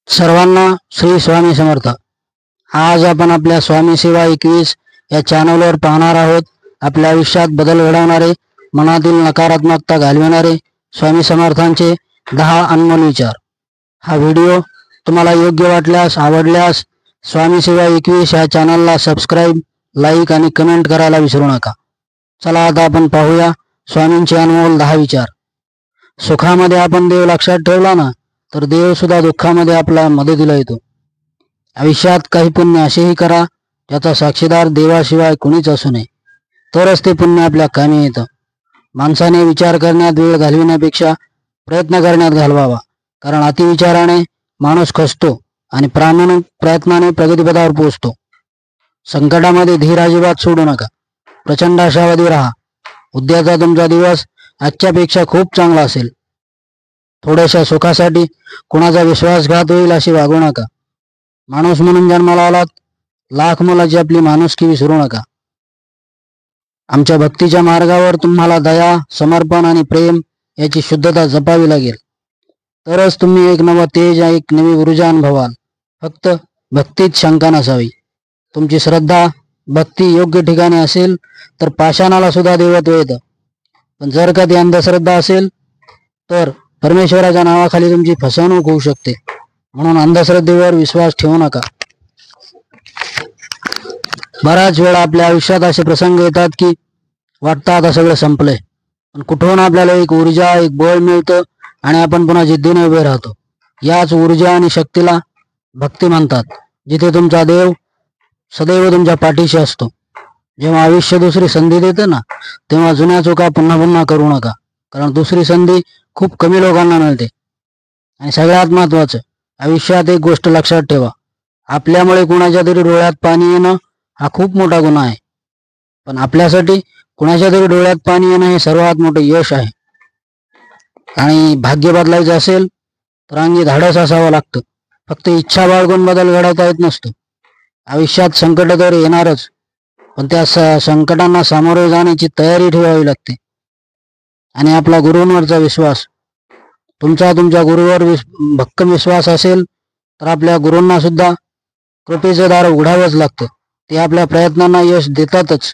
सर्वांना श्री स्वामी समर्थ। आज आपण आपल्या स्वामी सेवा 21 या चॅनलवर पाहणार आहोत आपल्या आयुष्यात बदल घडवणारे, मनातील नकारात्मकता घालविणारे स्वामी समर्थांचे 10 अनमोल विचार। हा व्हिडिओ तुम्हाला योग्य वाटल्यास, आवडल्यास स्वामी सेवा 21 या चॅनलला सबस्क्राइब, लाईक आणि कमेंट करायला विसरू नका। चला आता आपण पाहूया स्वामींचे अनमोल 10 विचार। सुखामध्ये आपण देव लक्षात ठेवला ना, तर देव सुद्धा दुःखामध्ये आपला मदतीला येतो। आयुष्यात काही पुण्य असेही करा ज्याचा साक्षीदार देवाशिवाय कुणीच असू नये, तरच ते पुण्य आपल्या कामी येतं। माणसाने विचार करण्यात वेळ घालविण्यापेक्षा प्रयत्न करण्यात घालवावा, कारण अतिविचाराने माणूस खचतो आणि प्रामाणिक प्रयत्नाने प्रगतीपथावर पोहोचतो। संकटामध्ये धीर अजिबात सोडू नका, प्रचंड आशावादी राहा। उद्याचा तुमचा दिवस आजच्यापेक्षा खूप चांगला असेल। थोड्याशा सुखासाठी कुणाचा विश्वासघात होईल अशी वागू नका। माणूस म्हणून जन्माला आलात, लाख मोलाची आपली माणुसकी विसरू नका। आमच्या भक्तीच्या मार्गावर तुम्हाला दया, समर्पण आणि प्रेम याची शुद्धता जपावी लागेल, तरच तुम्ही एक नवा तेज, एक नवी ऊर्जा अनुभवाल। फक्त भक्तीत शंका नसावी। तुमची श्रद्धा, भक्ती योग्य ठिकाणी असेल तर पाषाणाला सुद्धा देवत्व येतं, पण जर का ती अंधश्रद्धा असेल तर परमेश्वराच्या नावाखाली तुमची फसवणूक होऊ शकते। म्हणून अंधश्रद्धेवर विश्वास ठेवू नका। बराच वेळा आपल्या आयुष्यात असे प्रसंग येतात की वाटतं आता सगळं संपलंय, पण कुठून आपल्याला एक ऊर्जा, एक बळ मिळतं आणि आपण पुन्हा जिद्दीने उभे राहतो। याच ऊर्जा आणि शक्तीला भक्ती म्हणतात, जिथे तुमचा देव सदैव तुमच्या पाठीशी असतो। जेव्हा आयुष्य दुसरी संधी देतं ना, तेव्हा जुन्या चुका पुन्हा पुन्हा करू नका, कारण दुसरी संधी खूप कमी लोकांना मिळते। आणि सगळ्यात महत्त्वाचं, आयुष्यात एक गोष्ट लक्षात ठेवा, आपल्यामुळे कुणाच्या तरी डोळ्यात पाणी येणं हा खूप मोठा गुन्हा आहे, पण आपल्यासाठी कुणाच्या तरी डोळ्यात पाणी येणं हे सर्वात मोठं यश आहे। आणि भाग्य बदलायचं असेल तर अंगी धाडस असावं लागतं। फक्त इच्छा बाळगून बदल घडवता येत नसतो। आयुष्यात संकट तर येणारच, पण त्या संकटांना सामोरे जाण्याची तयारी ठेवावी लागते। आणि आपला गुरूंवरचा विश्वास, तुमच्या गुरुवर भक्कम विश्वास असेल तर आपल्या गुरूंना सुद्धा कृपेचं दार उघडावंच लागतं। ते आपल्या प्रयत्नांना यश देतातच।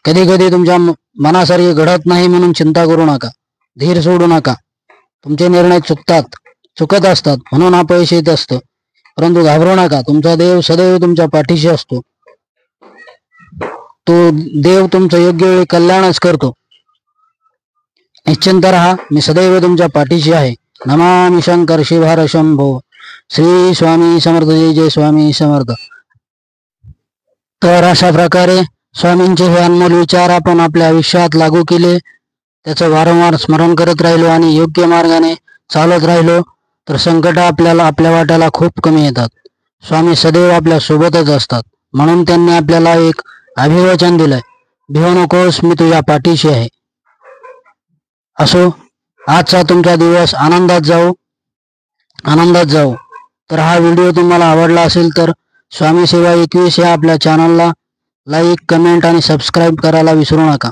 कधी कधी तुमच्या मनासारखे घडत नाही म्हणून चिंता करू नका, धीर सोडू नका। तुमचे निर्णय चुकत असतात म्हणून अपयश येत असतं, परंतु घाबरू नका। तुमचा देव सदैव तुमच्या पाठीशी असतो। तो देव तुमचं योग्य वेळी कल्याणच करतो। निश्चिंत रहा, मी सदैव तुमच्या पाठीशी आहे। नमामि शंकर शिवहर शंभो। श्री स्वामी समर्थ। जय जय स्वामी समर्थ। तर अशा प्रकारे स्वामींचे हे अनमोल विचार आपण आपल्या आयुष्यात लागू केले, त्याचं वारंवार स्मरण करत राहिलो आणि योग्य मार्गाने चालत राहिलो तर संकट आपल्या वाट्याला खूप कमी येतात। स्वामी सदैव आपल्या सोबतच असतात, म्हणून त्यांनी आपल्याला एक अभिवचन दिलंय, भिवू नकोस, मी तुझ्या पाठीशी आहे। असो, आजचा तुमचा दिवस आनंदात जाऊ। तर हा व्हिडिओ तुम्हाला आवडला असेल तर स्वामी सेवा 21 या आपल्या चॅनलला लाईक, कमेंट आणि सबस्क्राईब करायला विसरू नका।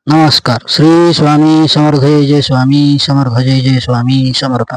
नमस्कार। श्री स्वामी समर्थ। जय जय स्वामी समर्थ। जय जय स्वामी समर्थ।